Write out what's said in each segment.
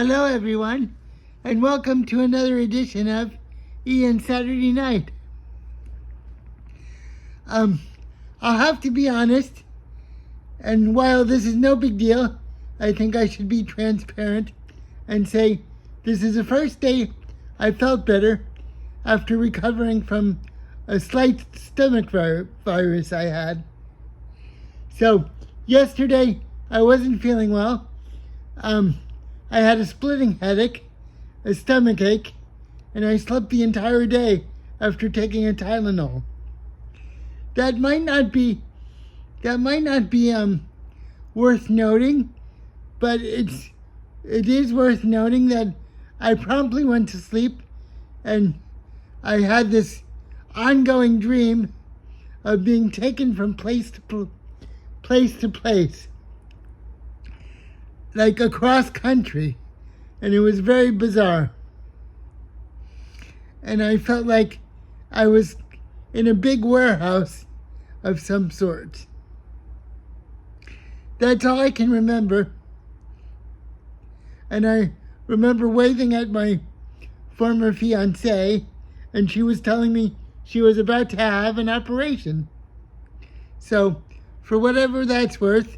Hello, everyone, and welcome to another edition of Ian Saturday Night. I'll have to be honest, and while this is no big deal, I think I should be transparent and say this is the first day I felt better after recovering from a slight stomach virus I had. So, yesterday I wasn't feeling well. I had a splitting headache, a stomach ache, and I slept the entire day after taking a Tylenol. That might not be worth noting, but it is worth noting that I promptly went to sleep and I had this ongoing dream of being taken from place to place, like across country, and it was very bizarre. And I felt like I was in a big warehouse of some sort. That's all I can remember. And I remember waving at my former fiancée, and she was telling me she was about to have an operation. So, for whatever that's worth,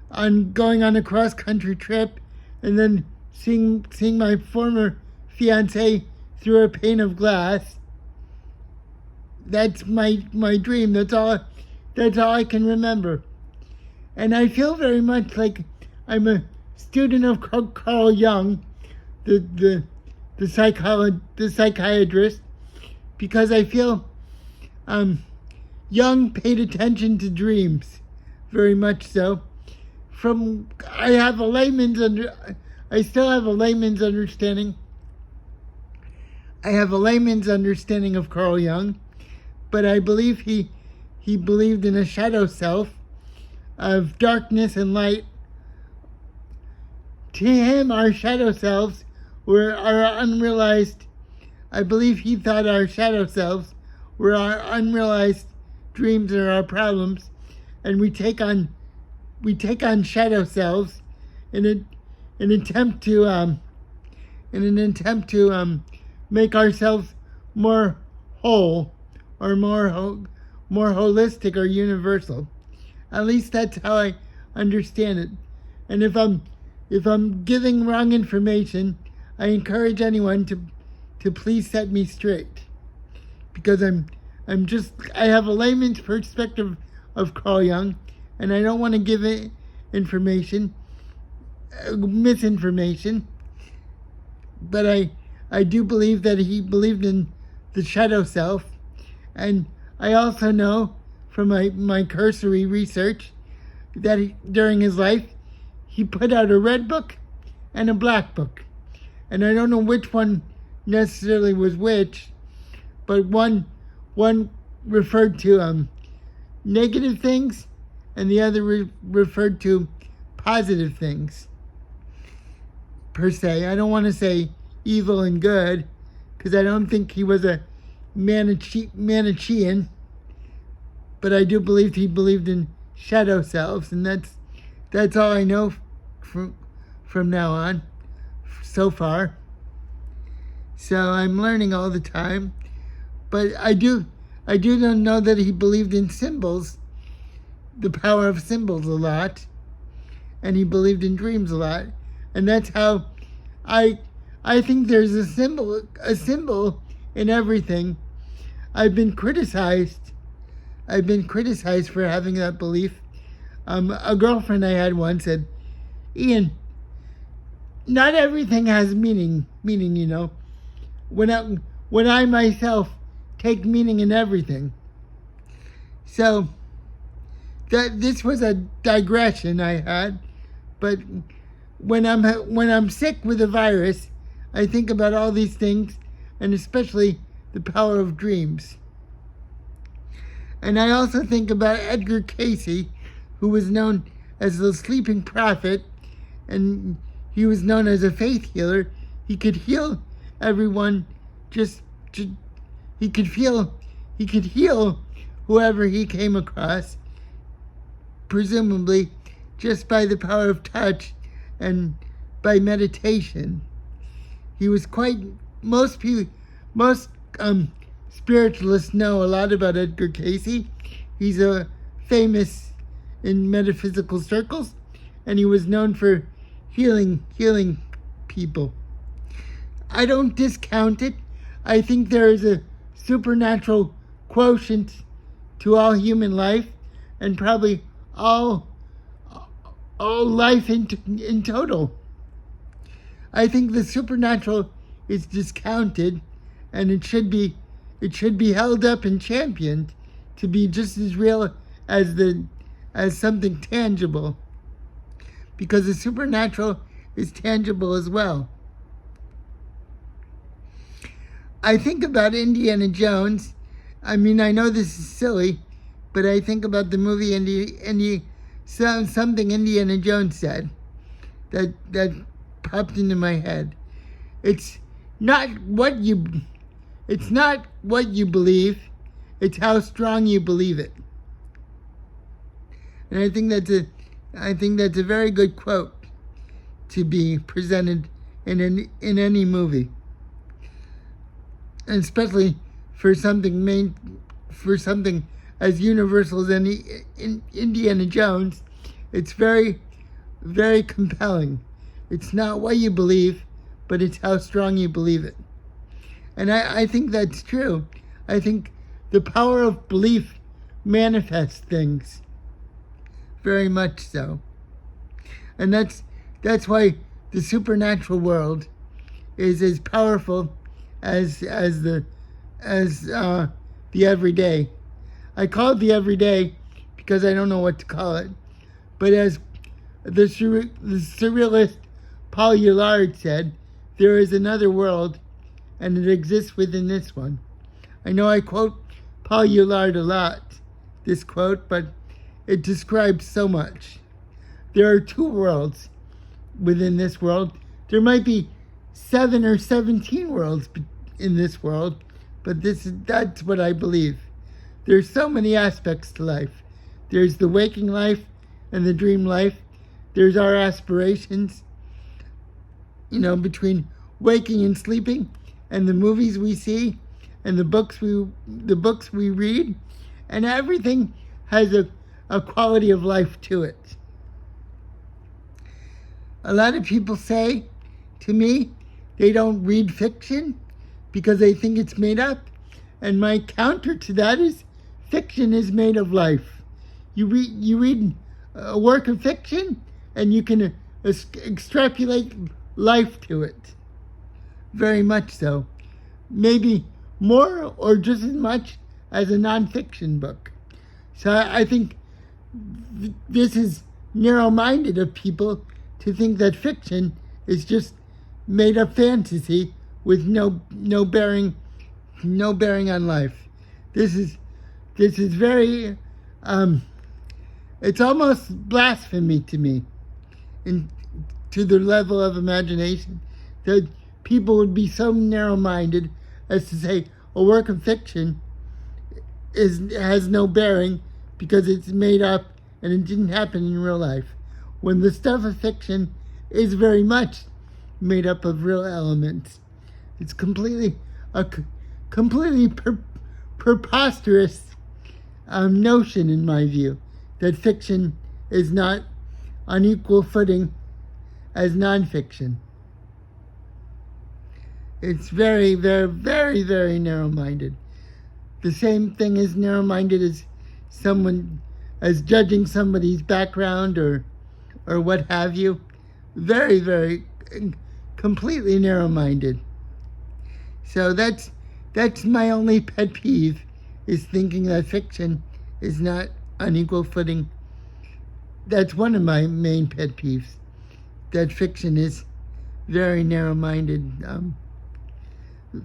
on going on a cross-country trip and then seeing my former fiancé through a pane of glass, that's my dream. That's all I can remember. And I feel very much like I'm a student of Carl Jung, the psychiatrist, because I feel Jung paid attention to dreams, very much so. I still have a layman's understanding. I have a layman's understanding of Carl Jung, but I believe he believed in a shadow self of darkness and light. To him, our shadow selves were our unrealized. I believe he thought our shadow selves were our unrealized dreams or our problems, and we take on shadow selves in an attempt to make ourselves more whole or more holistic or universal. At least that's how I understand it. And if I'm giving wrong information, I encourage anyone to please set me straight, because I have a layman's perspective of Carl Jung, and I don't want to give it misinformation, but I do believe that he believed in the shadow self, and I also know from my cursory research that during his life he put out a red book and a black book, and I don't know which one necessarily was which, but one referred to negative things, and the other referred to positive things, per se. I don't want to say evil and good, because I don't think he was a Manichean, but I do believe he believed in shadow selves, and that's all I know from now on, so far. So I'm learning all the time, but I do know that he believed in symbols, the power of symbols, a lot, and he believed in dreams a lot, and that's how I think there's a symbol in everything. I've been criticized for having that belief. A girlfriend I had once said, "Ian, not everything has meaning, you know. When I myself take meaning in everything." So this was a digression I had, but when I'm sick with a virus, I think about all these things, and especially the power of dreams. And I also think about Edgar Cayce, who was known as the sleeping prophet, and he was known as a faith healer. He could heal everyone, he could heal whoever he came across, presumably just by the power of touch and by meditation. He was quite, most people, most spiritualists know a lot about Edgar Cayce. He's a famous in metaphysical circles, and he was known for healing people. I don't discount it. I think there is a supernatural quotient to all human life, and probably all life in total. I think the supernatural is discounted, and it should be held up and championed to be just as real as something tangible, because the supernatural is tangible as well. I think about Indiana Jones. I mean, I know this is silly, but I think about the movie something Indiana Jones said that popped into my head. It's not what you believe, it's how strong you believe it. And I think that's a very good quote to be presented in any movie, and especially for something as universal as in Indiana Jones. It's very, very compelling. It's not what you believe, but it's how strong you believe it. And I think that's true. I think the power of belief manifests things. Very much so. And that's why the supernatural world is as powerful as the everyday. I call it the everyday because I don't know what to call it. But as the surrealist Paul Eluard said, there is another world, and it exists within this one. I know I quote Paul Eluard a lot, this quote, but it describes so much. There are two worlds within this world. There might be 7 or 17 worlds in this world, but that's what I believe. There's so many aspects to life. There's the waking life and the dream life. There's our aspirations, between waking and sleeping, and the movies we see, and the books we read, and everything has a quality of life to it. A lot of people say to me they don't read fiction because they think it's made up, and my counter to that is fiction is made of life. You read a work of fiction, and you can extrapolate life to it. Very much so. Maybe more or just as much as a nonfiction book. So I think this is narrow-minded of people to think that fiction is just made-up fantasy with no bearing on life. This is very it's almost blasphemy to me, to the level of imagination, that people would be so narrow-minded as to say a work of fiction has no bearing because it's made up and it didn't happen in real life, when the stuff of fiction is very much made up of real elements. It's completely preposterous notion, in my view, that fiction is not on equal footing as nonfiction. It's very, very, very, very narrow-minded. The same thing as narrow-minded as judging somebody's background or what have you. Very, very, completely narrow-minded. So that's my only pet peeve, is thinking that fiction is not on equal footing. That's one of my main pet peeves, that fiction is very narrow-minded.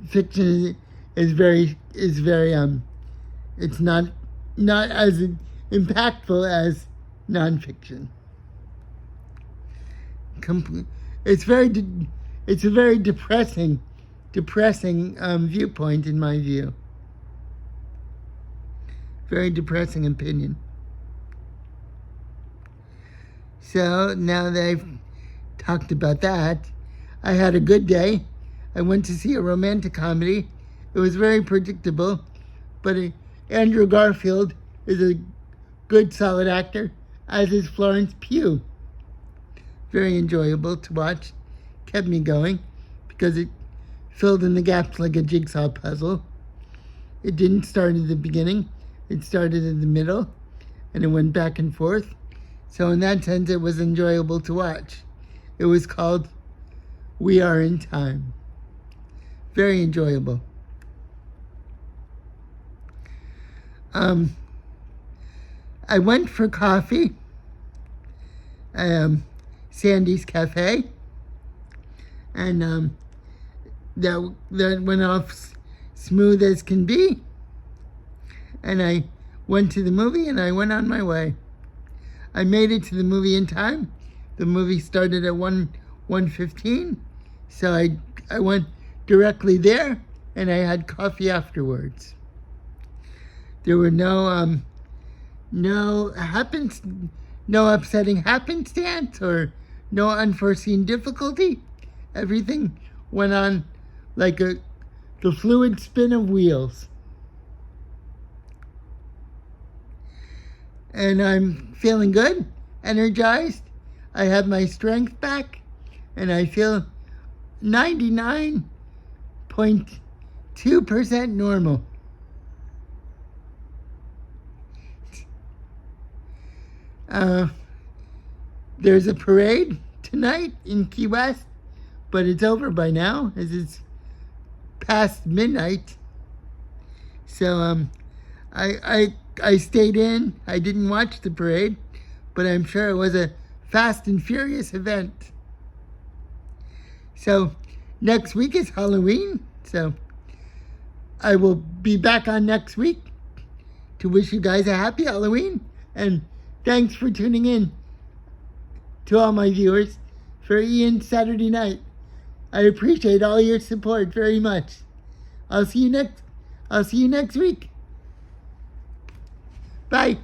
Fiction is very it's not as impactful as nonfiction. It's a very depressing viewpoint, in my view. Very depressing opinion. So now that talked about that. I had a good day. I went to see a romantic comedy. It was very predictable, but Andrew Garfield is a good, solid actor, as is Florence Pugh. Very enjoyable to watch. Kept me going because it filled in the gaps like a jigsaw puzzle. It didn't start at the beginning. It started in the middle, and it went back and forth. So in that sense, it was enjoyable to watch. It was called We Are in Time. Very enjoyable. I went for coffee. Sandy's Cafe. And that went off smooth as can be. And I went to the movie and I went on my way. I made it to the movie in time. The movie started at 1:15, so I went directly there and I had coffee afterwards. There were no upsetting happenstance or no unforeseen difficulty. Everything went on like the fluid spin of wheels. And I'm feeling good, energized. I have my strength back, and I feel 99.2% normal. There's a parade tonight in Key West, but it's over by now, as it's past midnight. So I stayed in. I didn't watch the parade, but I'm sure it was a fast and furious event. So next week is Halloween, so I will be back on next week to wish you guys a happy Halloween, and thanks for tuning in to all my viewers for Ian's Saturday Night. I appreciate all your support very much. I'll see you next week. Bye.